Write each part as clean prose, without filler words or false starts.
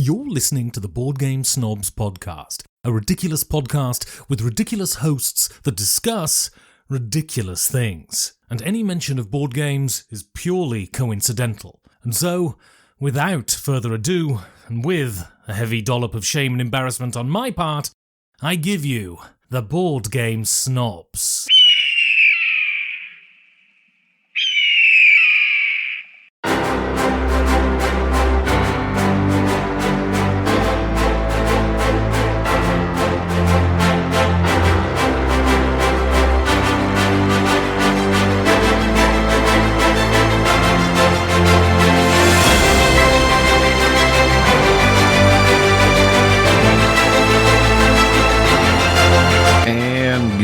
You're listening to the Board Game Snobs podcast, a ridiculous podcast with ridiculous hosts that discuss ridiculous things. And any mention of board games is purely coincidental. And so, without further ado, and with a heavy dollop of shame and embarrassment on my part, I give you the Board Game Snobs.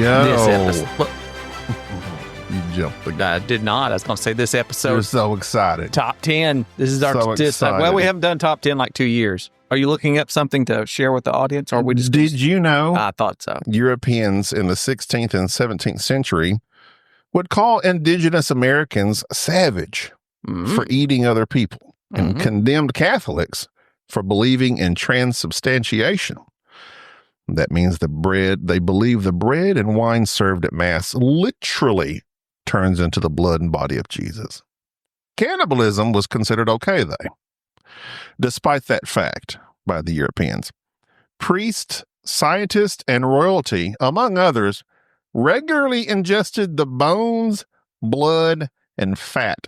This episode. You jumped the gun. I did not. I was going to say this episode. You're so excited. Top 10. This is our excited. Well, we haven't done top 10 like 2 years. Are you looking up something to share with the audience? Or we just Did you know I thought so. Europeans in the 16th and 17th century would call indigenous Americans savage for eating other people and condemned Catholics for believing in transubstantiation. That means they believe the bread and wine served at Mass literally turns into the blood and body of Jesus. Cannibalism was considered okay, though. Despite that fact by the Europeans, priests, scientists, and royalty, among others, regularly ingested the bones, blood, and fat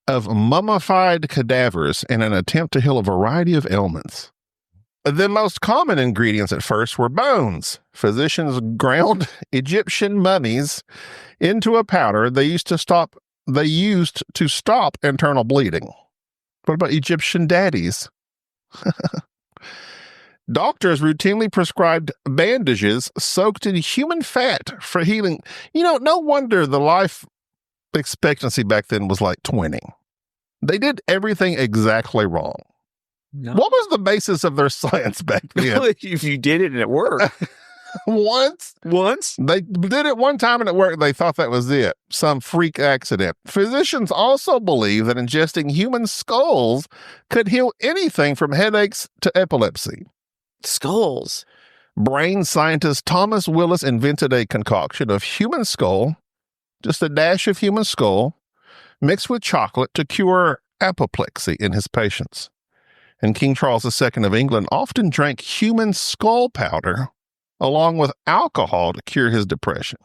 of mummified cadavers in an attempt to heal a variety of ailments. The most common ingredients at first were bones. Physicians ground Egyptian mummies into a powder they used to stop internal bleeding. What about Egyptian daddies? Doctors routinely prescribed bandages soaked in human fat for healing. You know, no wonder the life expectancy back then was like 20. They did everything exactly wrong. No. What was the basis of their science back then? If you did it and it worked. Once? They did it one time and it worked. They thought that was it. Some freak accident. Physicians also believe that ingesting human skulls could heal anything from headaches to epilepsy. Skulls. Brain scientist Thomas Willis invented a concoction of human skull, just a dash of human skull, mixed with chocolate to cure apoplexy in his patients. And King Charles II of England often drank human skull powder along with alcohol to cure his depression.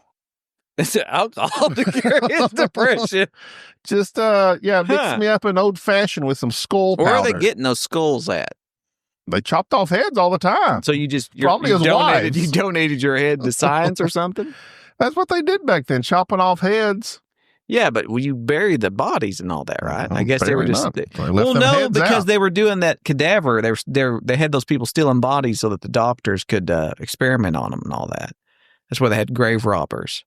Is it alcohol to cure his depression? Just, mix me up an old-fashioned with some skull powder. Where are they getting those skulls at? They chopped off heads all the time. So you donated your head to science or something? That's what they did back then, chopping off heads. Yeah, but you bury the bodies and all that, right? I guess they were just... Because because they were doing that cadaver. They had those people stealing bodies so that the doctors could experiment on them and all that. That's why they had grave robbers.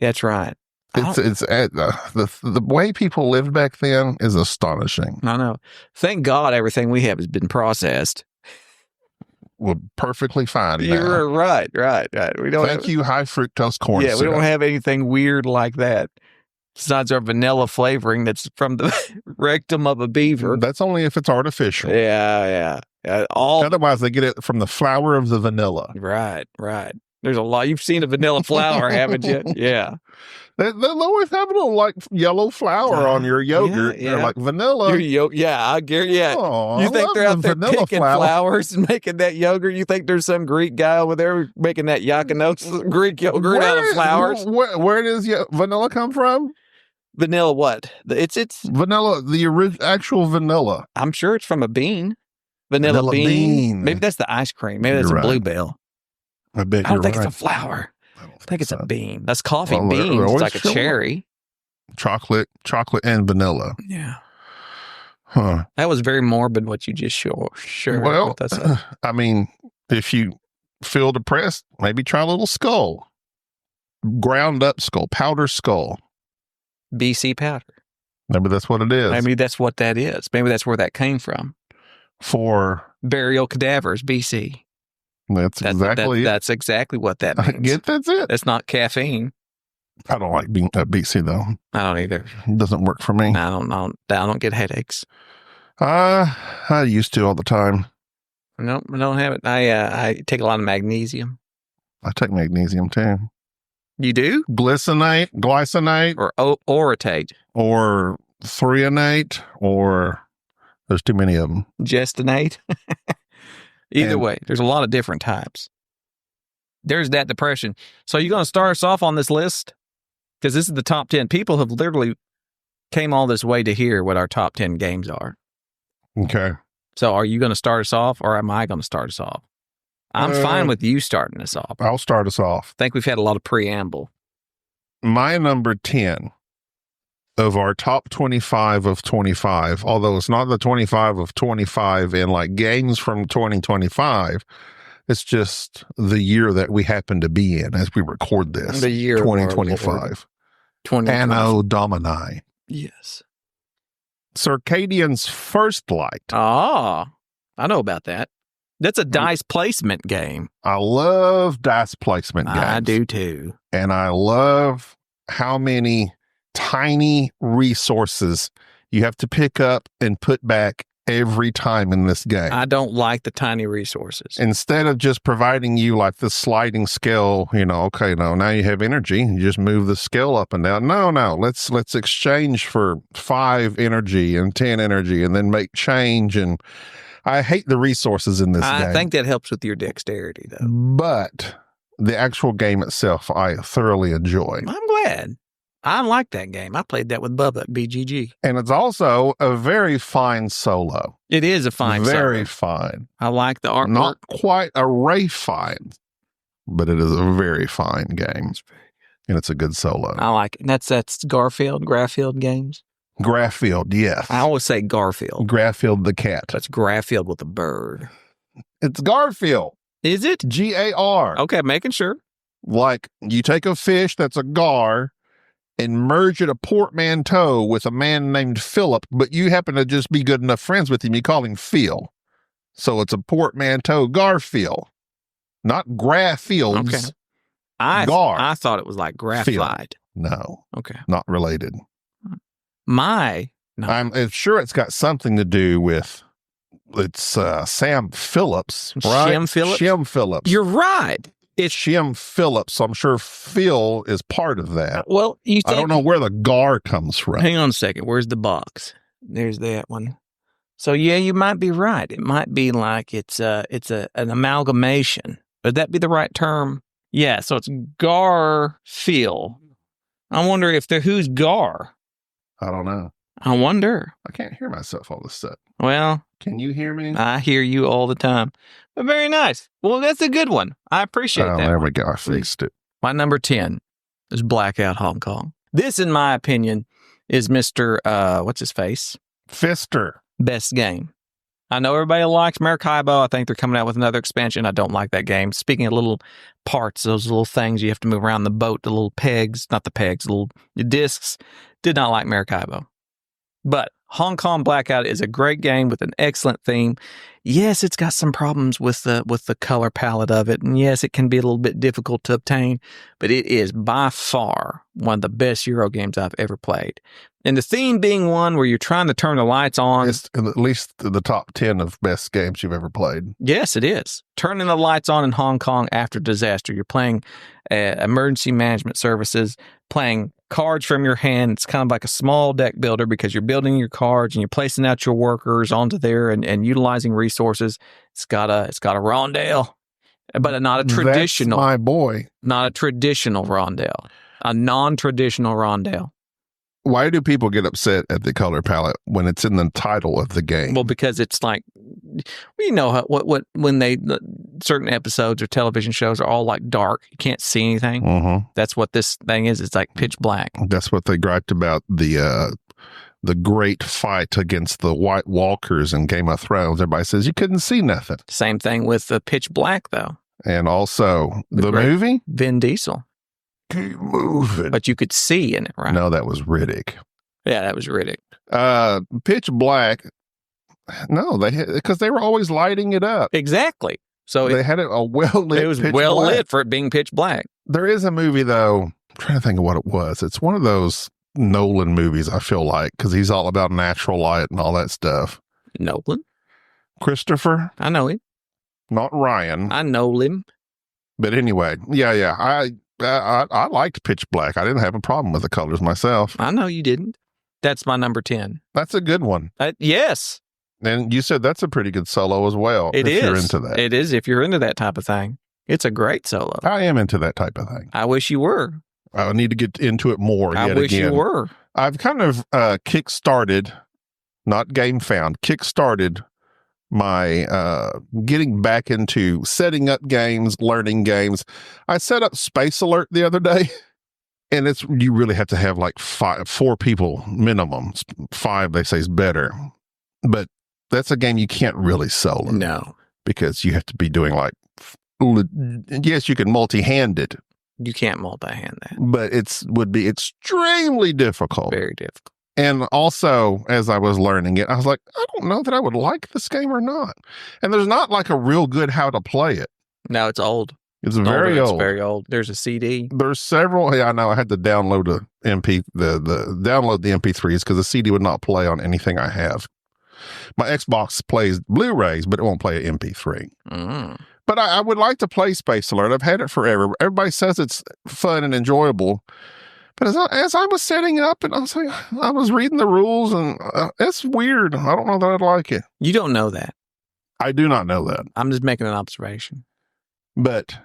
Yeah, that's right. The way people lived back then is astonishing. I know. Thank God everything we have has been processed. We're perfectly fine now. You're right. We don't. Thank you, high fructose corn syrup. We don't have anything weird like that. Besides our vanilla flavoring that's from the rectum of a beaver. That's only if it's artificial. Yeah. Otherwise, they get it from the flour of the vanilla. Right. There's a lot. You've seen a vanilla flour, haven't you? Yeah. They'll always have a little like yellow flour on your yogurt. Yeah. They're like vanilla. I guarantee. Yeah. Oh, you think they're out there picking flowers and making that yogurt? You think there's some Greek guy over there making that Yakinos Greek yogurt out of flowers? Where does vanilla come from? Vanilla what? It's vanilla, the actual vanilla. I'm sure it's from a bean. Vanilla bean. Maybe that's the ice cream. Maybe that's a bluebell. I bet I don't think it's a flower. I think it's a bean. That's coffee beans. It's like a cherry. Chocolate and vanilla. Yeah. Huh. That was very morbid what you just shared. Well, I mean, if you feel depressed, maybe try a little skull. Ground up skull, powder skull. BC powder. Maybe that's what it is. Maybe that's what that is. Maybe that's where that came from. For burial cadavers, BC. That's exactly what that means. That's it. It's not caffeine. I don't like being BC though. I don't either. It doesn't work for me. I don't get headaches. I used to all the time. No, I don't have it. I take a lot of magnesium. I take magnesium too. You do? Glycinate, Or orotate. or threonate, or there's too many of them. Gestinate. Either And- way, there's a lot of different types. There's that depression. So you're going to start us off on this list? Because this is the top 10. People have literally came all this way to hear what our top 10 games are. Okay. So are you going to start us off, or am I going to start us off? I'm fine with you starting us off. I'll start us off. I think we've had a lot of preamble. My number 10 of our top 25 of 25, although it's not the 25 of 25 in like games from 2025, it's just the year that we happen to be in as we record this. The year of our Lord. 2025. 2025. Anno Domini. Yes. Circadians First Light. Ah, I know about that. That's a dice placement game. I love dice placement games. I do too. And I love how many tiny resources you have to pick up and put back every time in this game. I don't like the tiny resources. Instead of just providing you like the sliding scale, okay, now you have energy, you just move the scale up and down. No, let's exchange for 5 energy and 10 energy and then make change. And I hate the resources in this game. I think that helps with your dexterity, though. But the actual game itself, I thoroughly enjoy. I'm glad. I like that game. I played that with Bubba at BGG. And it's also a very fine solo. It is a fine Very solo. fine. I like the artwork. Not quite a Ray fine, but it is a very fine game. And it's a good solo. I like it. That's Garfield games. Garfield, yes. I always say Garfield. Garfield the cat. That's Garfield with a bird. It's Garfield. Is it? Gar. Okay, making sure. Like you take a fish that's a gar and merge it a portmanteau with a man named Philip, but you happen to just be good enough friends with him. You call him Phil. So it's a portmanteau Garfield, not Graffields. Okay. I thought it was like graphite. No. Okay. Not related. No. I'm sure it's got something to do with Sam Phillips, right? Shem Phillips? Shem Phillips. You're right. It's Shem Phillips. I'm sure Phil is part of that. well. You I don't know where the gar comes from. Hang on a second. Where's the box? There's that one. So yeah, you might be right. It might be like it's an amalgamation. Would that be the right term? Yeah. So it's Garfield. I wonder if who's Gar. I don't know. I wonder. I can't hear myself all of a sudden. Well, Can you hear me? I hear you all the time. But very nice. Well, that's a good one. I appreciate that. There one. we go. I fixed it. My number 10 is Blackout Hong Kong. This, in my opinion, is Mr. What's his face? Fister. Best game. I know everybody likes Maracaibo. I think they're coming out with another expansion. I don't like that game. Speaking of little parts, those little things you have to move around the boat, the little pegs, not the pegs, little discs. Did not like Maracaibo. But Hong Kong Blackout is a great game with an excellent theme. Yes, it's got some problems with the color palette of it. And yes, it can be a little bit difficult to obtain, but it is by far one of the best Euro games I've ever played. And the theme being one where you're trying to turn the lights on. It's at least the top 10 of best games you've ever played. Yes, it is. Turning the lights on in Hong Kong after disaster. You're playing emergency management services, playing cards from your hand. It's kind of like a small deck builder because you're building your cards and you're placing out your workers onto there and utilizing resources. It's got a rondelle, but not a traditional. That's my boy. Not a traditional rondelle. A non-traditional rondelle. Why do people get upset at the color palette when it's in the title of the game? Well, because it's like, you know, when certain episodes or television shows are all like dark, you can't see anything. Mm-hmm. That's what this thing is. It's like pitch black. That's what they griped about the great fight against the White Walkers in Game of Thrones. Everybody says you couldn't see nothing. Same thing with the pitch black, though. And also the great movie? Vin Diesel. Keep moving. But you could see in it, right? No, that was Riddick. Yeah, that was Riddick. Pitch Black. No, because they were always lighting it up. Exactly. So they had it a well lit. It was well lit for it being pitch black. There is a movie though. I'm trying to think of what it was. It's one of those Nolan movies. I feel like because he's all about natural light and all that stuff. Nolan. Christopher. I know him. Not Ryan. I know him. But anyway, yeah. I liked Pitch Black. I didn't have a problem with the colors myself. I know you didn't. That's my number 10. That's a good one. Yes. And you said that's a pretty good solo as well. It is. If you're into that. It is if you're into that type of thing. It's a great solo. I am into that type of thing. I wish you were. I need to get into it more. I wish you were. I've kind of kickstarted, not game found, kickstarted my getting back into setting up games, learning games. I set up Space Alert the other day, and you really have to have like 4 people minimum. 5 they say is better, but that's a game you can't really solo. No, because you have to be doing like, yes, you can multi-hand it. You can't multi-hand that. But would be extremely difficult. Very difficult. And also, as I was learning it, I was like, I don't know that I would like this game or not. And there's not like a real good how to play it. No, it's old. It's very old. It's very old. There's a CD. There's download. Yeah, I know. I had to download download the MP3s because the CD would not play on anything I have. My Xbox plays Blu-rays, but it won't play an MP3. Mm. But I would like to play Space Alert. I've had it forever. Everybody says it's fun and enjoyable. But as I was setting it up, and I was reading the rules, and it's weird. I don't know that I'd like it. You don't know that. I do not know that. I'm just making an observation. But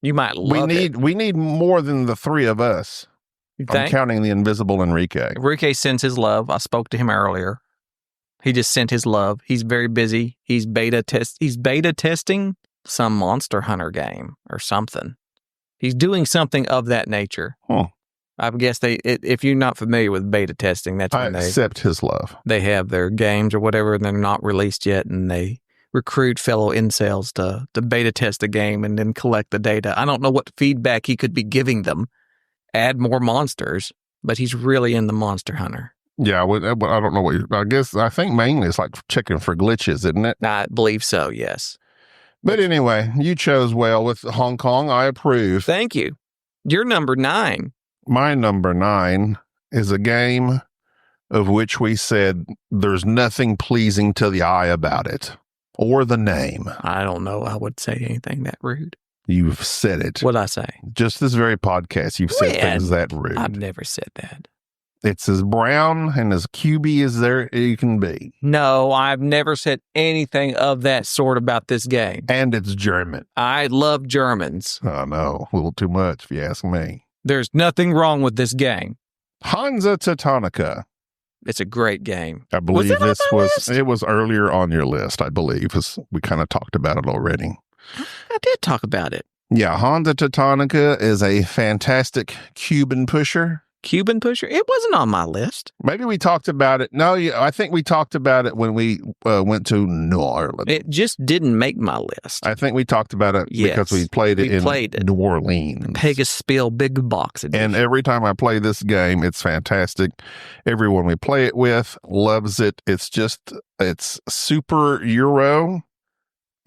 you might love it. We need more than the 3 of us. You I'm counting the invisible Enrique. Enrique sends his love. I spoke to him earlier. He just sent his love. He's very busy. He's beta testing some Monster Hunter game or something. He's doing something of that nature. Huh. I guess if you're not familiar with beta testing, that's when I accept his love. They have their games or whatever, and they're not released yet, and they recruit fellow incels to beta test the game and then collect the data. I don't know what feedback he could be giving them. Add more monsters, but he's really in the Monster Hunter. Yeah, I don't know I think mainly it's like checking for glitches, isn't it? I believe so, yes. But anyway, you chose well with Hong Kong. I approve. Thank you. You're number 9. My number 9 is a game of which we said there's nothing pleasing to the eye about it or the name. I don't know. I would say anything that rude. You've said it. What'd I say? Just this very podcast, you've said things that rude. I've never said that. It's as brown and as cubey as you can be. No, I've never said anything of that sort about this game. And it's German. I love Germans. Oh, no. A little too much, if you ask me. There's nothing wrong with this game. Hansa Teutonica. It's a great game. I believe it was earlier on your list, I believe, because we kind of talked about it already. I did talk about it. Yeah, Hansa Teutonica is a fantastic Cuban pusher. Cuban pusher? It wasn't on my list. Maybe we talked about it. No, I think we talked about it when we went to New Orleans. It just didn't make my list. I think we talked about it because we played it in New Orleans. Pegaspiel Big Box Edition. And every time I play this game, it's fantastic. Everyone we play it with loves it. It's super Euro,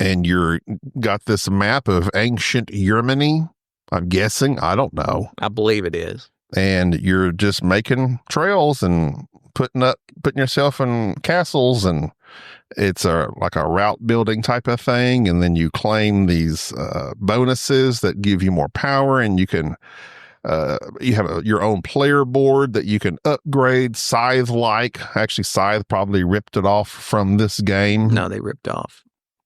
and you're got this map of ancient Germany. I'm guessing. I don't know. I believe it is. And you're just making trails and putting yourself in castles, and it's like a route building type of thing. And then you claim these bonuses that give you more power, and you can you have your own player board that you can upgrade. Scythe-like. Actually, Scythe probably ripped it off from this game. No, they ripped off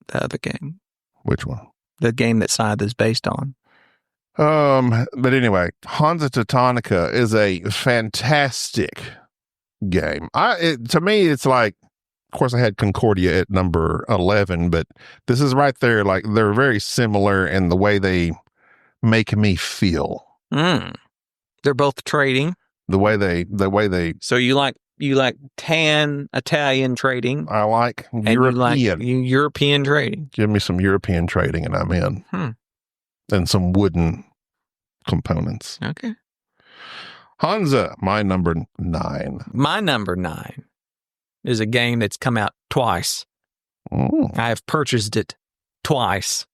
the other game. Which one? The game that Scythe is based on. But anyway, Hansa Teutonica is a fantastic game. To me, it's like, of course, I had Concordia at number 11, but this is right there. Like, they're very similar in the way they make me feel. They're both trading. The way they. So you like tan Italian trading. I like European trading. Give me some European trading, and I'm in. And some wooden components. Okay. Hansa, my number 9. My number 9 is a game that's come out twice. I have purchased it twice.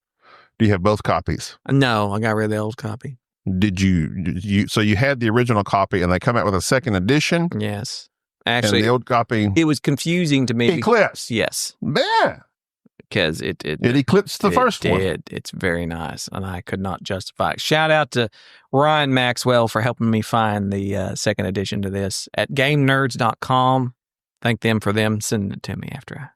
Do you have both copies? No, I got rid of the old copy. Did you so you had the original copy and they come out with a second edition? Yes. Actually, and the old copy it was confusing to me. Eclipse. Yes. Yeah. Because it eclipsed the first one. It's very nice, and I could not justify it. Shout out to Ryan Maxwell for helping me find the second edition to this at GameNerds.com. Thank them for sending it to me after I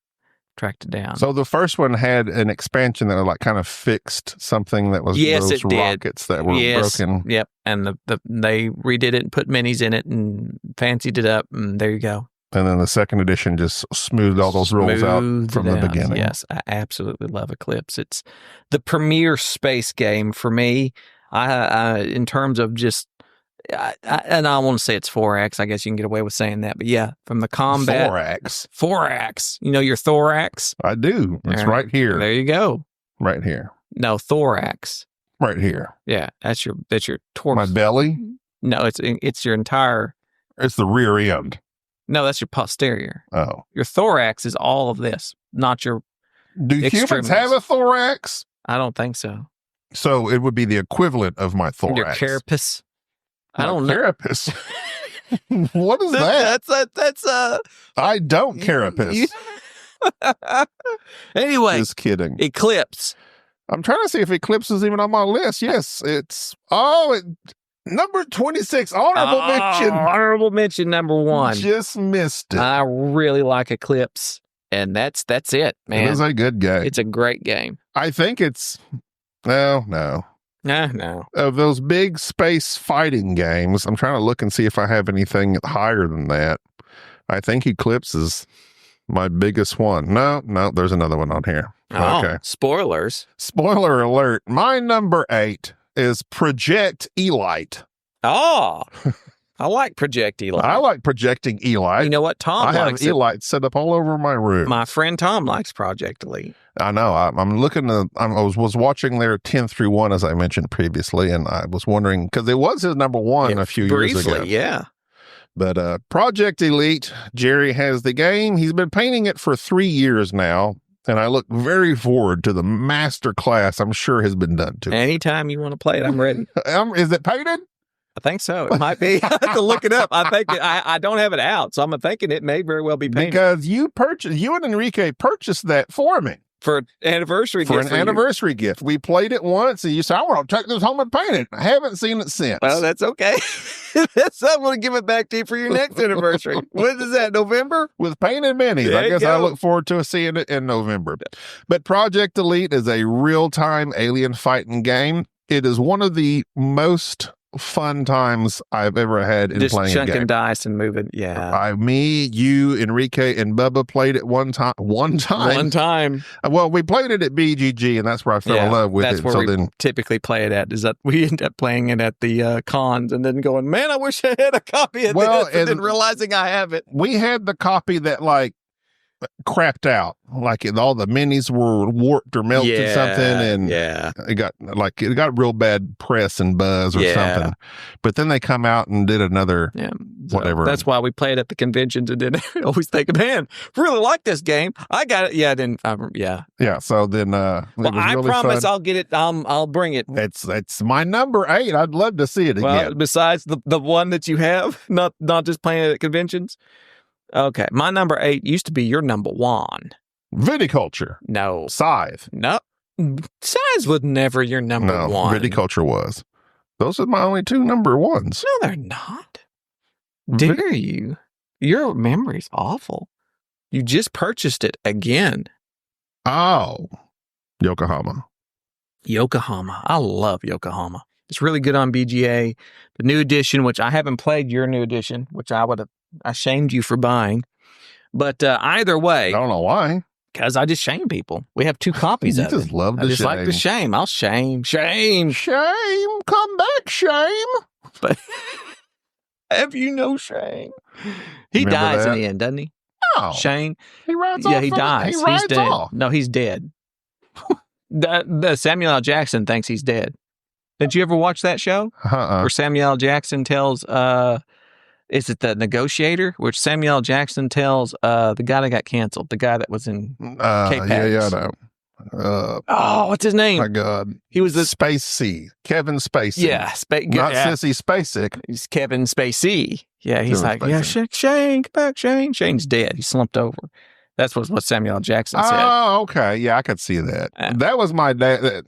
tracked it down. So the first one had an expansion that like kind of fixed something that was those rockets that were broken. Yep, and they redid it and put minis in it and fancied it up, and there you go. And then the second edition just smoothed all those rules out from the beginning. Yes, I absolutely love Eclipse. It's the premier space game for me. I in terms of just, and I want to say it's 4X. I guess you can get away with saying that. But yeah, from the combat. 4X. You know your thorax? I do. It's right here. There you go. Right here. No, thorax. Right here. Yeah, that's your torso. My belly? No, it's your entire. It's the rear end. No, that's your posterior. Oh. Your thorax is all of this, not your Do humans have a thorax? I don't think so. So it would be the equivalent of my thorax. Your carapace? I don't know. Carapace? What is that? That's I don't carapace. Anyway. Just kidding. Eclipse. I'm trying to see if Eclipse is even on my list. Yes, it's... Number 26, honorable mention. Honorable mention number 1. Just missed it. I really like Eclipse, and that's it, man. It is a good game. It's a great game. I think it's... No. No. Of those big space fighting games, I'm trying to look and see if I have anything higher than that. I think Eclipse is my biggest one. No, there's another one on here. Oh, okay. Spoilers. Spoiler alert. My number 8 is Project Elite. Oh, I like Project Elite. I like projecting Elite. You know what? Tom likes it. I have Elite set up all over my room. My friend Tom likes Project Elite. I know. I'm looking to. I was watching their 10 through 1 as I mentioned previously, and I was wondering because it was his number 1 a few years ago. Yeah. But Project Elite, Jerry has the game. He's been painting it for 3 years now. And I look very forward to the master class I'm sure has been done to. Anytime you want to play it, I'm ready. Is it painted? I think so. It might be. I have to look it up. I think I don't have it out, so I'm thinking it may very well be painted. Because you and Enrique purchased that for me. For an anniversary gift. For an anniversary gift. We played it once, and you said, I want to take this home and paint it. I haven't seen it since. Well, that's okay. I'm going to give it back to you for your next anniversary. When is that, November? With painted minis. I guess I look forward to seeing it in November. But Project Elite is a real-time alien fighting game. It is one of the most fun times I've ever had in playing a game. Just chunking dice and moving, yeah. Me, you, Enrique, and Bubba played it one time. One time. Well, we played it at BGG, and that's where I fell in love with it. That's where we typically play it at, is that we end up playing it at the cons and then going, man, I wish I had a copy of this, and then realizing I have it. We had the copy that, like, crapped out, like all the minis were warped or melted or something, and it got real bad press and buzz or something. But then they come out and did another whatever. That's why we played at the conventions and did always think, man, really like this game. I got it. So then well, I really promise fun. I'll get it. I'll bring it. It's my number 8. I'd love to see it again. Besides the one that you have, not just playing it at conventions. Okay, my number 8 used to be your number 1. Viticulture. No. Scythe. No. Scythe was never your number 1. Viticulture was. Those are my only 2 number 1s. No, they're not. Dare you? Your memory's awful. You just purchased it again. Oh. Yokohama. I love Yokohama. It's really good on BGA. The new edition, which I haven't played your new edition, which I shamed you for buying. But either way. I don't know why. Because I just shame people. We have 2 copies of it. You just love the shame. I just like the shame. I'll shame. Shame. Come back, shame. But have you no shame? He dies in the end, doesn't he? No. Shane. He rides off. Yeah, he dies. He's dead. Off. No, he's dead. The Samuel L. Jackson thinks he's dead. Did you ever watch that show? Where Samuel L. Jackson tells, is it The Negotiator? Which Samuel L. Jackson tells the guy that got canceled, the guy that was in K-Pax. Yeah, I know. What's his name? My God. He was the Spacey. Kevin Spacey. Yeah. Not Sissy Spacek. He's Kevin Spacey. Yeah, he's like, yeah, Shane, come back, Shane. Shane's dead. He slumped over. That's what Samuel L. Jackson said. Oh, okay. Yeah, I could see that. That was my dad.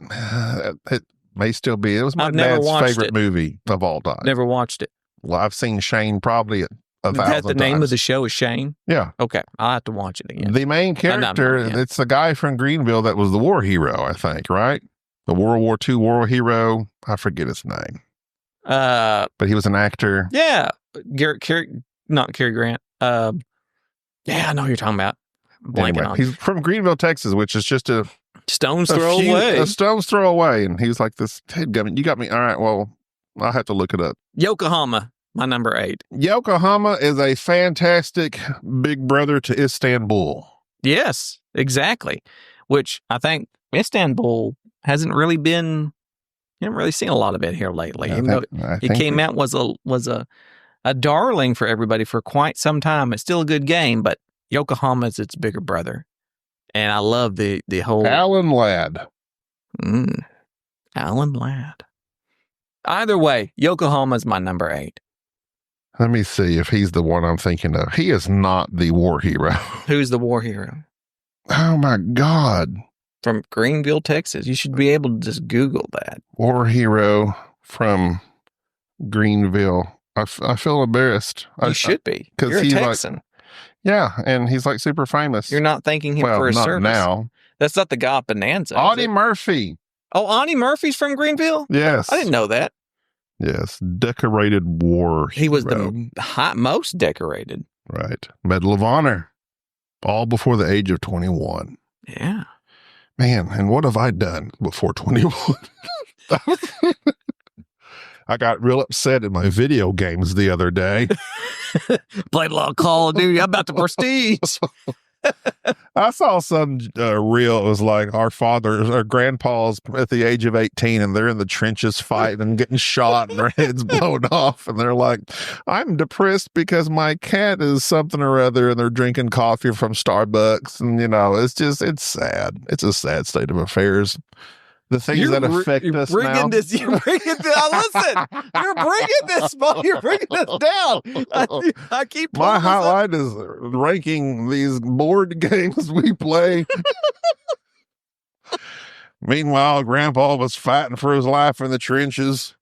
It may still be. It was my dad's favorite movie of all time. Never watched it. Well, I've seen Shane probably 1,000 times. Is that the name of the show is Shane? Yeah. Okay. I'll have to watch it again. The main character, it's the guy from Greenville that was the war hero, I think, right? The World War II war hero. I forget his name. But he was an actor. Yeah. Not Cary Grant. Yeah, I know who you're talking about. Anyway, he's from Greenville, Texas, which is just a stone's throw away. A stone's throw away. And he's like, this head gummy. You got me. All right, well, I'll have to look it up. Yokohama, my number 8. Yokohama is a fantastic big brother to Istanbul. Yes, exactly. Which I think Istanbul hasn't really been, you haven't really seen a lot of it here lately. It came out, was a darling for everybody for quite some time. It's still a good game, but Yokohama is its bigger brother. And I love the whole... Alan Ladd. Alan Ladd. Either way, Yokohama is my number 8. Let me see if he's the one I'm thinking of. He is not the war hero. Who's the war hero? Oh, my God. From Greenville, Texas. You should be able to just Google that. War hero from Greenville. I feel embarrassed. You should be. You're a Texan. Like, yeah, and he's like super famous. You're not thanking him for his service. Now. That's not the guy at Bonanza. Audie Murphy. Oh, Audie Murphy's from Greenville? Yes. I didn't know that. Yes, decorated war hero. He was the most decorated. Right. Medal of Honor. All before the age of 21. Yeah. Man, and what have I done before 21? I got real upset in my video games the other day. Played a lot of Call of Duty. I'm about to prestige. I saw some reel. It was like our grandpa's at the age of 18 and they're in the trenches fighting and getting shot and their heads blown off. And they're like, I'm depressed because my cat is something or other and they're drinking coffee from Starbucks. And, it's sad. It's a sad state of affairs. The things that affect us now. You're bringing this. Listen, you're bringing this down. I keep. My highlight is ranking these board games we play. Meanwhile, Grandpa was fighting for his life in the trenches.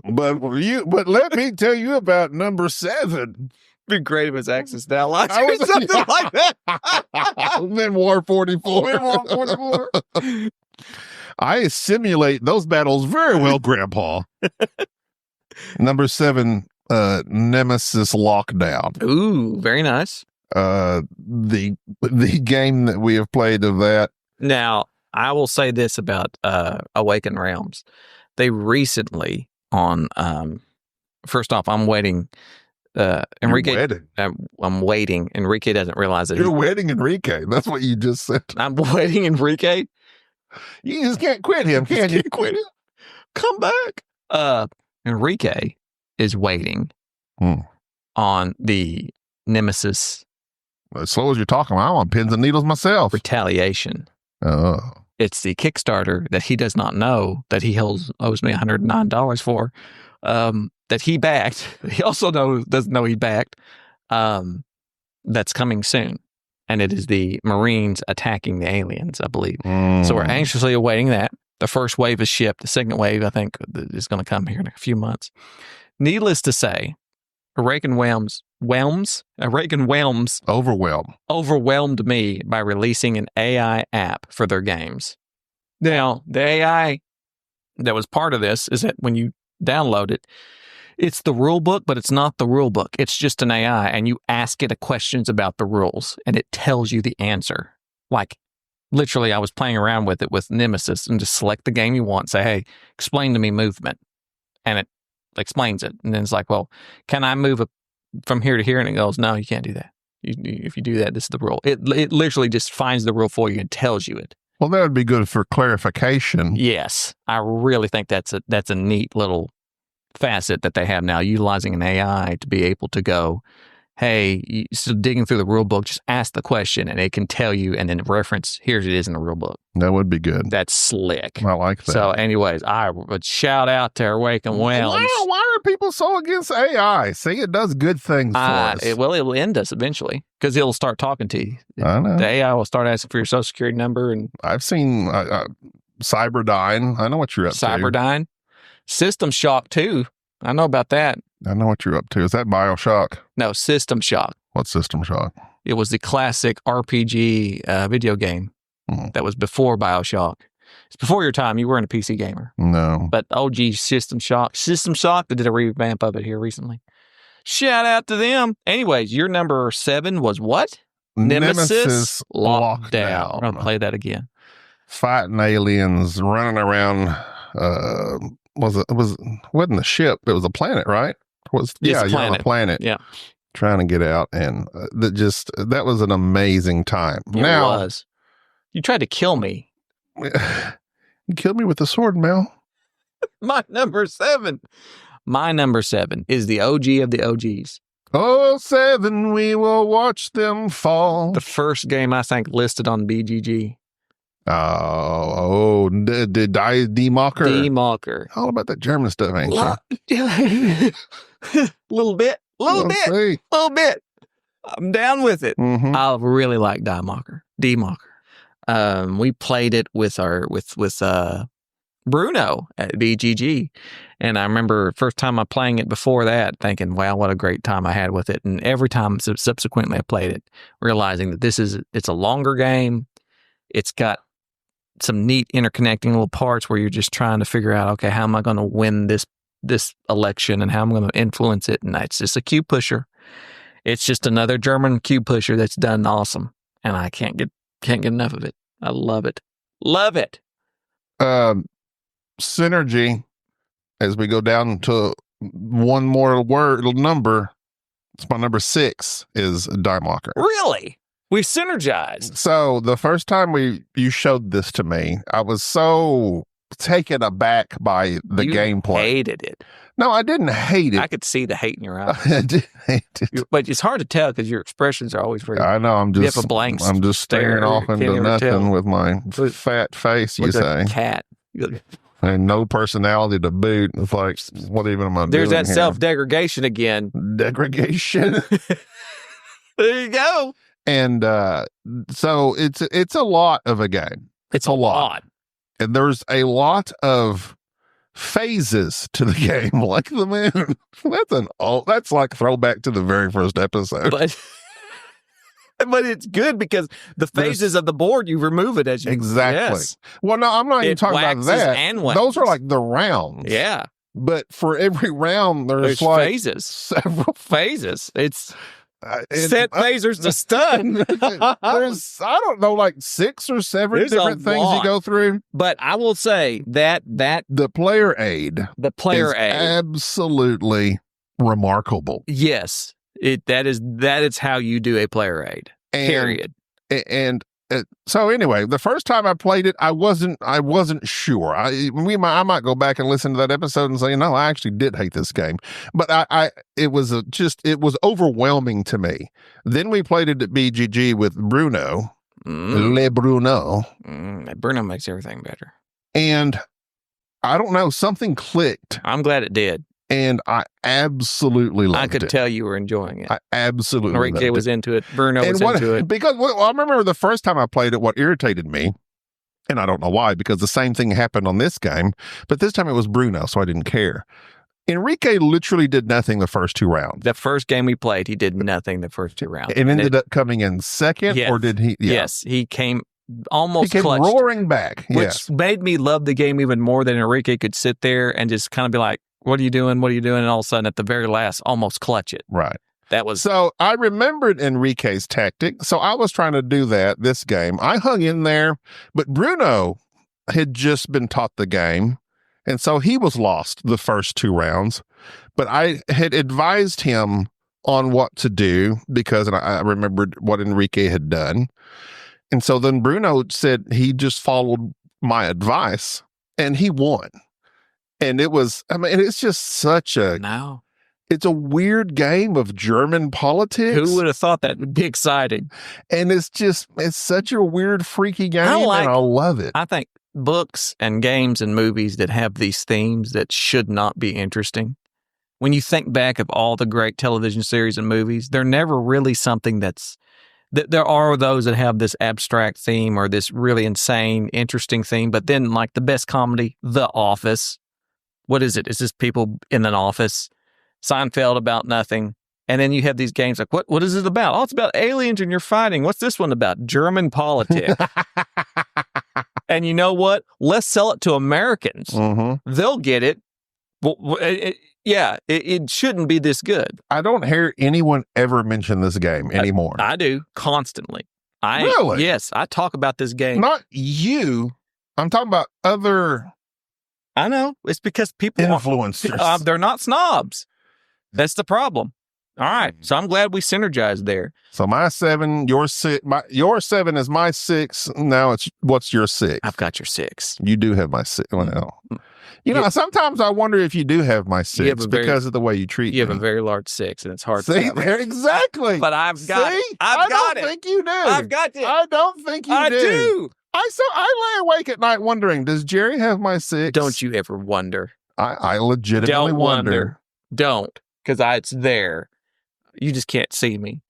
But let me tell you about number 7. Be great if his access now. I was something like that. Then War 44. I simulate those battles very well, Grandpa. Number 7, Nemesis Lockdown. Ooh, very nice. The game that we have played of that. Now, I will say this about Awakened Realms. They recently on first off, I'm waiting. Enrique, I'm waiting. Enrique doesn't realize it. You're waiting Enrique. That's what you just said. I'm waiting Enrique. You just can't quit him, can you? Quit him. Come back. Enrique is waiting on the Nemesis. As slow as you're talking, I'm on pins and needles myself. Retaliation. Oh. It's the Kickstarter that he does not know that he owes me $109 for. That he backed. He also doesn't know he backed. That's coming soon. And it is the Marines attacking the aliens, I believe. So we're anxiously awaiting that. The first wave is shipped. The second wave, I think, is going to come here in a few months. Needless to say, Awakened Realms overwhelmed me by releasing an AI app for their games. Now, the AI that was part of this is that when you download it, it's the rule book, but it's not the rule book. It's just an AI, and you ask it questions about the rules, and it tells you the answer. Like, literally, I was playing around with it with Nemesis, and just select the game you want, say, hey, explain to me movement. And it explains it. And then it's like, well, can I move from here to here? And it goes, no, you can't do that. If you do that, this is the rule. It literally just finds the rule for you and tells you it. Well, that would be good for clarification. Yes. I really think that's a neat little facet that they have now, utilizing an AI to be able to go, hey, so digging through the rule book, just ask the question and it can tell you and then reference, here it is in the rule book. That would be good. That's slick. I like that. So, anyways, I would shout out to Awaken Realms. Wow, why are people so against AI? See, it does good things for us. It will end us eventually because it'll start talking to you. I know. The AI will start asking for your social security number. And I've seen Cyberdyne. I know what you're up to. Cyberdyne. System Shock, too. I know about that. I know what you're up to. Is that BioShock? No, System Shock. What's System Shock? It was the classic RPG video game that was before BioShock. It's before your time. You weren't a PC gamer. No. But OG System Shock. System Shock, they did a revamp of it here recently. Shout out to them. Anyways, your number 7 was what? Nemesis Lockdown. I'm going to play that again. Fighting aliens, running around. Wasn't a ship. It was a planet, right? You're on a planet. Yeah. Trying to get out. And that was an amazing time. It was. You tried to kill me. You killed me with a sword, Mel. My number 7 is the OG of the OGs. Oh, 7, we will watch them fall. The first game I think listed on BGG. Die Macher. Die Macher. All about that German stuff, ain't you? Little bit. I'm down with it. Mm-hmm. I really like Die Macher. We played it with Bruno at BGG. And I remember first time I playing it before that thinking, wow, what a great time I had with it. And every time subsequently I played it, realizing that it's a longer game. It's got some neat interconnecting little parts where you're just trying to figure out, okay, how am I going to win this election and how I'm going to influence it? And it's just a cube pusher. It's just another German cube pusher that's done awesome. And I can't get enough of it. I love it. Love it. Synergy, as we go down to one more number, it's my number 6 is Die Macher. Really? We synergized. So the first time you showed this to me, I was so taken aback by the gameplay. Hated it. No, I didn't hate it. I could see the hate in your eyes. I did hate it. But it's hard to tell because your expressions are always very... I know. I'm just staring off into nothing with my fat face, you say. A cat. And no personality to boot. It's like, what even am I doing? There's that self-degradation again. Degradation. There you go. And so it's a lot of a game. It's a lot. And there's a lot of phases to the game, like the moon. That's like throwback to the very first episode. But it's good because the phases of the board, you remove it as you... Exactly. Yes. Well, no, I'm not even talking about that. And those are like the rounds. Yeah. But for every round, there's like phases. Several phases. It's... set phasers to stun. There's, I don't know, like 6 or 7 different things you go through. But I will say that the player aid is absolutely remarkable. Yes, that is how you do a player aid. Period. And so anyway, the first time I played it, I wasn't sure. I might go back and listen to that episode and say, no, I actually did hate this game. But it was overwhelming to me. Then we played it at BGG with Bruno, Le Bruno. Bruno makes everything better. And I don't know, something clicked. I'm glad it did. And I absolutely loved it. I could tell you were enjoying it. I absolutely loved it. Enrique was into it. Bruno was into it. Because I remember the first time I played it, what irritated me, and I don't know why, because the same thing happened on this game, but this time it was Bruno, so I didn't care. Enrique literally did nothing the first 2 rounds. The first game we played, he did nothing the first 2 rounds. And ended up coming in second, or did he? Yeah. Yes, he came almost clutched, roaring back, which made me love the game even more than Enrique could sit there and just kind of be like, what are you doing? What are you doing? And all of a sudden, at the very last, almost clutch it. Right. That was... So I remembered Enrique's tactic. So I was trying to do that this game. I hung in there, but Bruno had just been taught the game. And so he was lost the first 2 rounds. But I had advised him on what to do because I remembered what Enrique had done. And so then Bruno said he just followed my advice and he won. And it was, I mean, it's just such a... No. It's a weird game of German politics. Who would have thought that would be exciting? And it's such a weird, freaky game, and I love it. I think books and games and movies that have these themes that should not be interesting. When you think back of all the great television series and movies, they're never really something there are those that have this abstract theme or this really insane, interesting theme. But then, like the best comedy, The Office. What is it? It's just people in an office. Seinfeld, about nothing. And then you have these games like, what is it about? Oh, it's about aliens and you're fighting. What's this one about? German politics. And you know what? Let's sell it to Americans. Mm-hmm. They'll get it. Well, it shouldn't be this good. I don't hear anyone ever mention this game anymore. I do, constantly. Really? Yes, I talk about this game. Not you. I'm talking about other... I know. It's because people... Influencers. They're not snobs. That's the problem. All right. So I'm glad we synergized there. So my 7, your 6, your 7 is my 6. Now what's your 6? I've got your 6. You do have my 6. Well, sometimes I wonder if you do have my 6 because of the way you treat me. You have a very large 6, and it's hard to tell. Exactly. But I've got it. I don't think you do. I've got it. I don't think you do. I do. I lay awake at night wondering, does Jerry have my 6? Don't you ever wonder. I legitimately wonder. Don't. Because it's there. You just can't see me.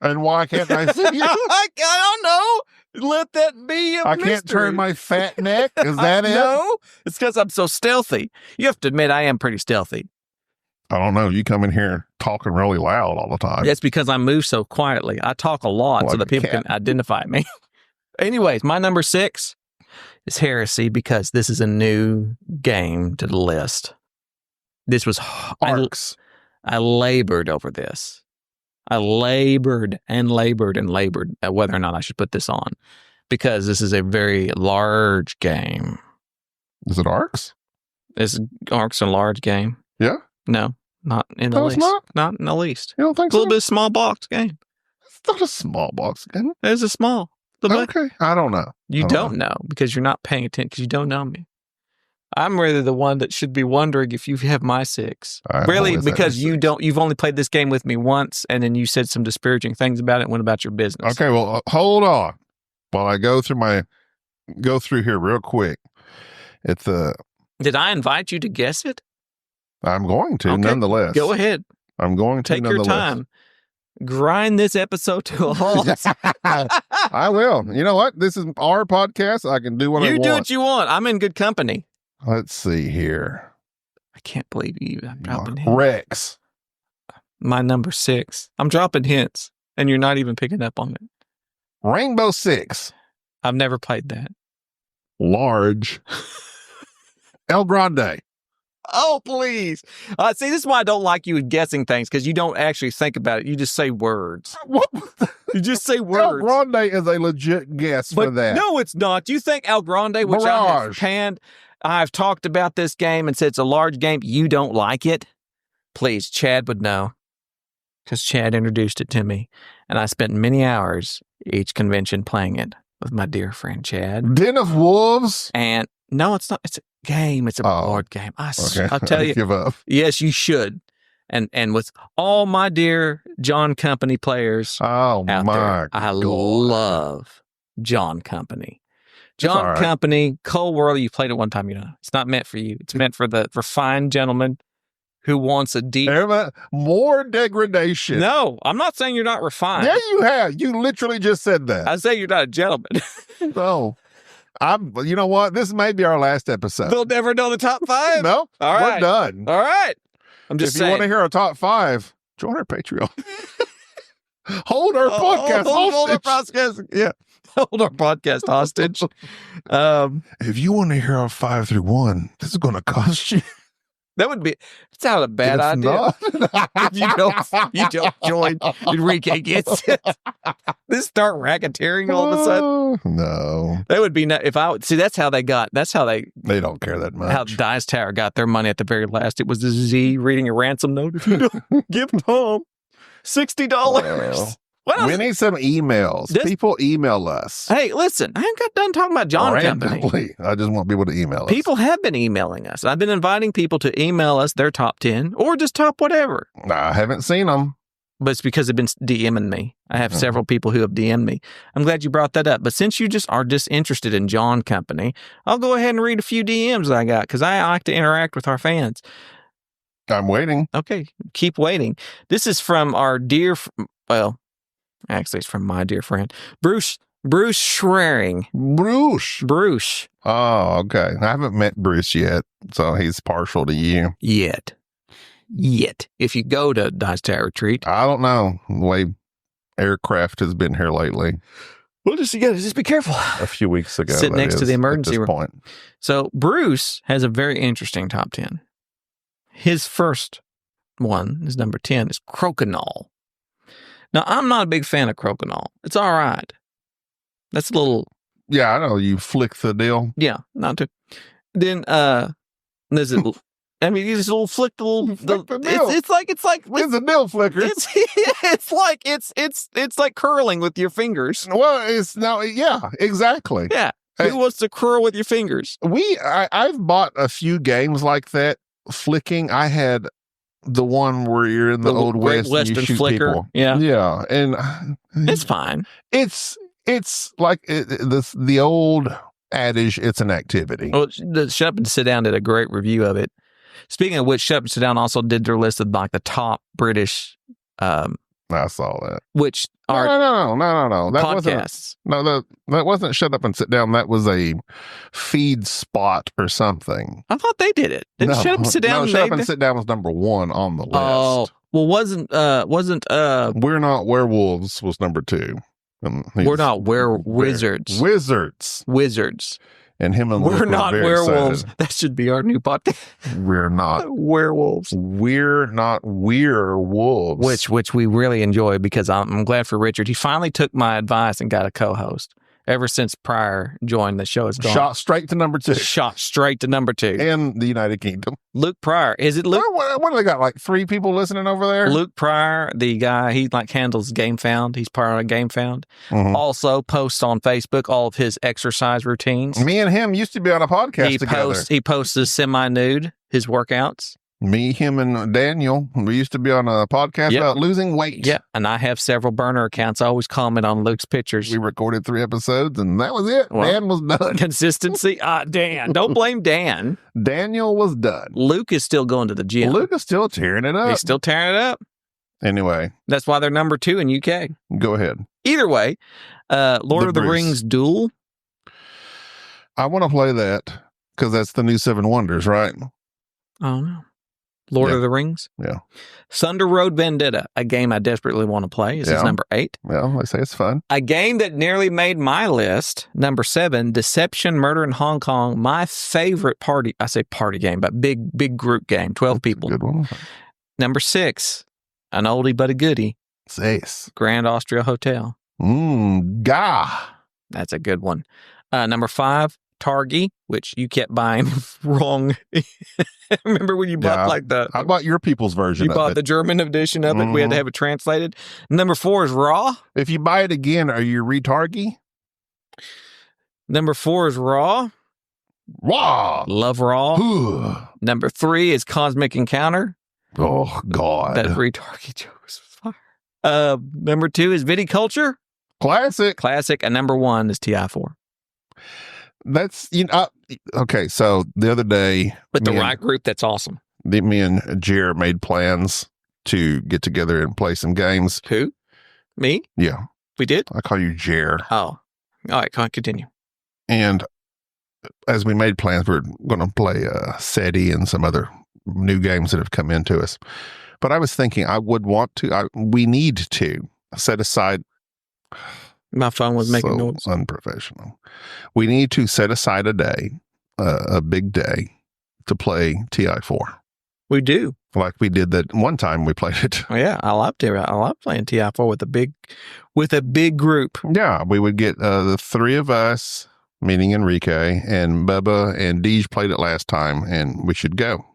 And why can't I see you? I don't know. Let that be a I mystery. can't turn my fat neck? Is that it? No. It's because I'm so stealthy. You have to admit I am pretty stealthy. I don't know. You come in here talking really loud all the time. That's because I move so quietly. I talk a lot so that people can identify me. Anyways, my number 6 is Heresy because this is a new game to the list. This was... Arcs. I labored over this. I labored whether or not I should put this on because this is a very large game. Is it Arcs? Is Arcs a large game? Yeah. No, not in the least. Not in the least. You don't think so? It's a little bit small box game. It's not a small box game. It's a small. Okay. I don't know. You don't know because you're not paying attention because you don't know me. I'm really the one that should be wondering if you have my 6. Really, because you've only played this game with me once, and then you said some disparaging things about it and went about your business. Okay, well, hold on. While I go through here real quick. Did I invite you to guess it? I'm going to, nonetheless. Go ahead. I'm going to, take your time. Grind this episode to a halt. I will. You know what? This is our podcast. I can do what I want. You do what you want. I'm in good company. Let's see here. I can't believe you. I'm dropping hints. Rex. My number 6. I'm dropping hints, and you're not even picking up on it. Rainbow Six. I've never played that. Large. El Grande. Oh, please. See, this is why I don't like you guessing things, because you don't actually think about it. You just say words. What? You just say words. El Grande is a legit guess for that. No, it's not. You think El Grande, which I have panned, I've talked about this game and said it's a large game. You don't like it? Please, Chad would know, because Chad introduced it to me, and I spent many hours each convention playing it with my dear friend Chad. Den of Wolves? And no, it's not. It's a game. It's a board game. I'll tell you. Give up. Yes, you should. And with all my dear John Company players out there, I love John Company. John Company, Cold World, you played it one time, it's not meant for you. It's meant for the refined gentleman who wants a deep... More degradation. No, I'm not saying you're not refined. Yeah, you have. You literally just said that. I say you're not a gentleman. No. You know what? This may be our last episode. They'll never know the top 5? No. All right. We're done. All right. I'm just saying. If you want to hear our top 5, join our Patreon. Hold our podcast hostage. Hold our podcast. Yeah. Hold our podcast hostage. If you want to hear our 5 through 1, this is going to cost you. That would be. It's not a bad idea. If you don't join, Enrique gets it. This start racketeering all of a sudden. No, that would be if I would see. That's how they got. That's how they don't care that much. How Dice Tower got their money at the very last. It was the Z reading a ransom note. If you don't give Tom $60. What else? We need some emails. People email us. Hey, listen, I ain't got done talking about John Company. Randomly. I just want people to email us. People have been emailing us. I've been inviting people to email us their top 10 or just top whatever. I haven't seen them. But it's because they've been DMing me. I have several people who have DM'd me. I'm glad you brought that up. But since you just are disinterested in John Company, I'll go ahead and read a few DMs I got because I like to interact with our fans. I'm waiting. Okay, keep waiting. This is from our dear, actually, it's from my dear friend, Bruce Schraring. Bruce. Oh, okay. I haven't met Bruce yet, so he's partial to you. Yet. If you go to Dice Tower Retreat. I don't know the way aircraft has been here lately. Well, just be careful. A few weeks ago. Sit next to the emergency room. Point. So Bruce has a very interesting top 10. His first one, his number 10, is Crokinole. Now, I'm not a big fan of Crokinole. It's all right. That's a little... Yeah, I know. You flick the deal. Yeah, not too... Then, there's a... I mean, you just little flick the little... It's like... It's a deal flicker. It's like curling with your fingers. Well, yeah, exactly. Yeah. Who wants to curl with your fingers? I've bought a few games like that, flicking. I had the one where you're in the Old West and you shoot flicker. people. Yeah. And it's fine. It's like the old adage, it's an activity. Well, the Shut Up and Sit Down did a great review of it. Speaking of which, Shut Up and Sit Down also did their list of like the top British I saw that. Which are no. That podcasts. That wasn't Shut Up and Sit Down. That was a feed spot or something. I thought they did it. Didn't Shut Up and Sit Down? No, Shut Up and Sit Down was number 1 on the list. Oh, well, wasn't We're Not Werewolves was number 2. We're Not Wizards. Wizards. And him and We're Luke Not Werewolves. Excited. That should be our new podcast. We're Not Werewolves. We're Not Werewolves. Which we really enjoy because I'm glad for Richard. He finally took my advice and got a co-host. Ever since Pryor joined, the show has gone. Shot straight to number 2. Shot straight to number 2. In the United Kingdom. Luke Pryor. Is it Luke? What do they got, like 3 people listening over there? Luke Pryor, the guy, he like handles Game Found. He's part of Game Found. Mm-hmm. Also posts on Facebook all of his exercise routines. Me and him used to be on a podcast together. He posts his semi-nude, his workouts. Me, him, and Daniel, we used to be on a podcast about losing weight. Yeah, and I have several burner accounts. I always comment on Luke's pictures. We recorded 3 episodes, and that was it. Well, Dan was done. Consistency? Dan. Don't blame Dan. Daniel was done. Luke is still going to the gym. Luke is still tearing it up. He's still tearing it up. Anyway. That's why they're number 2 in UK. Go ahead. Either way, Lord of the Rings Duel. I want to play that because that's the new 7 Wonders, right? Oh, no. Lord of the Rings? Yeah. Thunder Road Vendetta, a game I desperately want to play. This is number 8. Well, they say it's fun. A game that nearly made my list, number 7, Deception, Murder in Hong Kong. My favorite party game, but big group game, 12 people. Good one. Number 6, an oldie but a goodie. 6. Grand Austria Hotel. Gah. That's a good one. Number 5, Targi, which you kept buying wrong. Remember when you bought I bought your people's version you of it. bought the German edition of it. We had to have it translated. Number 4 is Raw. If you buy it again, are you retargy? Number 4 is Raw. Raw. Love Raw. Number 3 is Cosmic Encounter. Oh, God. That retargy joke was fire. Number 2 is Viticulture. Classic. And number 1 is TI4. That's, okay, so the other day... With the right group, that's awesome. Me and Jer made plans to get together and play some games. Who? Me? Yeah. We did? I call you Jer. Oh. All right, continue. And as we made plans, we're going to play SETI and some other new games that have come into us. But I was thinking we need to set aside... My phone was making noise. Unprofessional. We need to set aside a day, a big day, to play TI4. We do. Like we did that one time we played it. Oh, yeah, I love playing TI4 with a big group. Yeah, we would get the 3 of us, meaning Enrique, and Bubba and Deej played it last time, and we should go.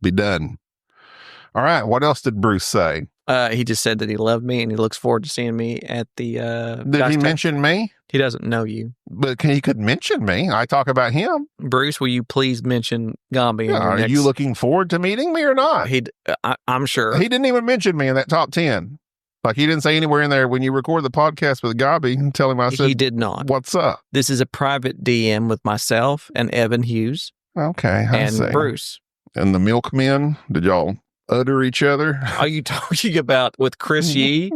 Be done. All right, what else did Bruce say? He just said that he loved me and he looks forward to seeing me at the. Did he mention me? He doesn't know you. But he could mention me. I talk about him. Bruce, will you please mention Gaby? Yeah, are you looking forward to meeting me or not? I'm sure. He didn't even mention me in that top 10. Like, he didn't say anywhere in there, when you record the podcast with Gaby, tell him I said, he did not. What's up? This is a private DM with myself and Evan Hughes. Okay. And Bruce. And the milkmen, did y'all utter each other? Are you talking about with Chris Yee,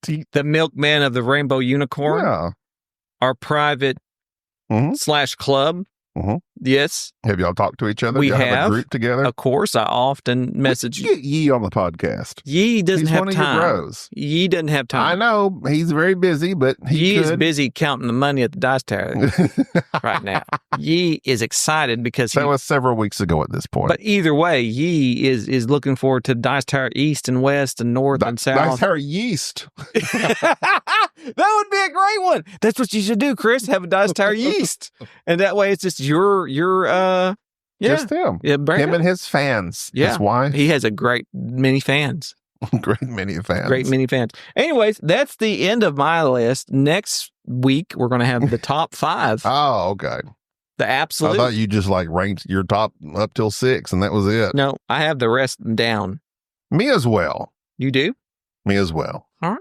the milkman of the Rainbow Unicorn? Yeah. Our private / club. Yes. Have y'all talked to each other? We have a group together. Of course, I often message. Get Yee on the podcast. Yee doesn't he's have one time. Of your bros. Yee doesn't have time. I know he's very busy, but Yee is busy counting the money at the dice tower right now. Yee is excited because that was several weeks ago at this point. But either way, Yee is looking forward to Dice Tower East and West and North and South. Dice Tower Yeast. That would be a great one. That's what you should do, Chris. Have a Dice Tower Yeast, and that way it's just your just him. Yeah, him and his fans. Yeah, his wife. He has a great many fans. Great many fans. Great many fans. Anyways, that's the end of my list. Next week we're going to have the top 5. Oh, okay. The absolute. I thought you just like ranked your top up till 6, and that was it. No, I have the rest down. Me as well. You do? Me as well. All right.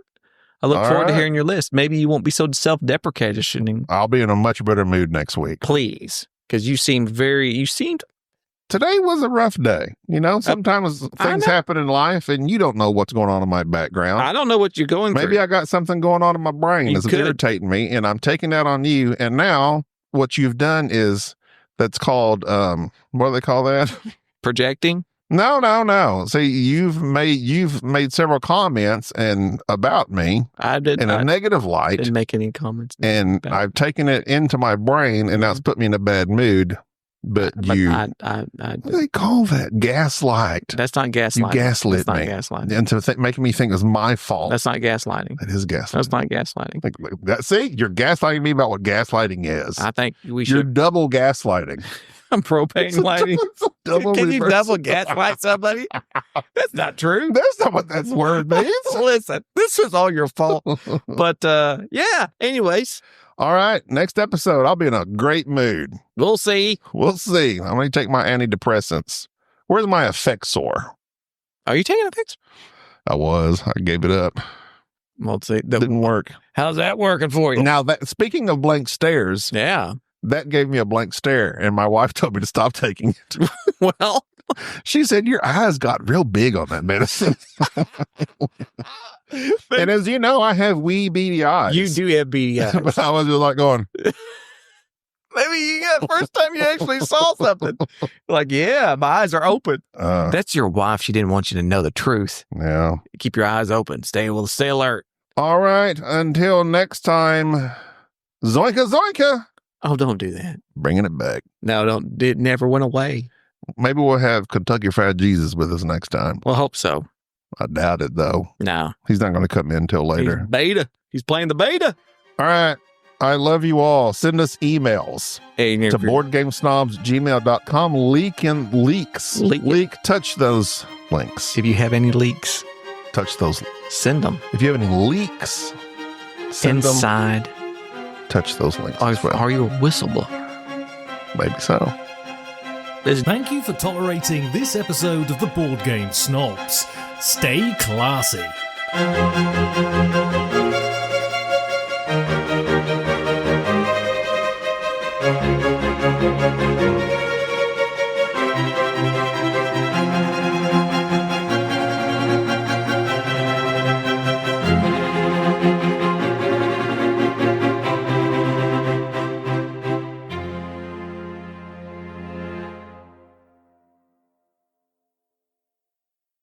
I look forward to hearing your list. Maybe you won't be so self-deprecating. I'll be in a much better mood next week. Please. Because you seemed Today was a rough day. You know, sometimes things happen in life and you don't know what's going on in my background. I don't know what you're going through. Maybe I got something going on in my brain that's irritating me, and I'm taking that on you. And now what you've done is that's called, what do they call that? Projecting? No. See, you've made several comments about me in a negative light. Didn't make any comments. And I've taken it into my brain, and now it's put me in a bad mood. But what do they call that? Gaslight. That's not gaslighting. You gaslit me. That's not gaslighting. And to making me think it was my fault. That's not gaslighting. That is gaslighting. That's not gaslighting. See, you're gaslighting me about what gaslighting is. I think we should. You're double gaslighting. I'm propane lighting. Can you double gaslight somebody? That's not true. That's not what that word means. Listen, this is all your fault. But yeah, anyways. All right, next episode, I'll be in a great mood. We'll see. I'm going to take my antidepressants. Where's my Effexor? Are you taking Effexor? I was. I gave it up. Well, let's see. Didn't work. How's that working for you? Now, speaking of blank stares. Yeah. That gave me a blank stare, and my wife told me to stop taking it. Well, she said, your eyes got real big on that medicine. And as you know, I have wee beady eyes. You do have beady eyes. But I was just like going, maybe you got first time you actually saw something. Like, yeah, my eyes are open. That's your wife. She didn't want you to know the truth. Yeah. Keep your eyes open. Stay alert. All right. Until next time, zoinka, zoinka. Oh, don't do that. Bringing it back. No, don't. It never went away. Maybe we'll have Kentucky Fried Jesus with us next time. Well, hope so. I doubt it, though. No. He's not going to come in until later. He's beta. He's playing the beta. All right. I love you all. Send us emails to boardgamesnobs@gmail.com. Leak. Touch those links. If you have any leaks, touch those. Send them. If you have any leaks, send inside. them. Touch those links. Are you a whistleblower? Maybe so. Thank you for tolerating this episode of the Board Game Snobs. Stay classy.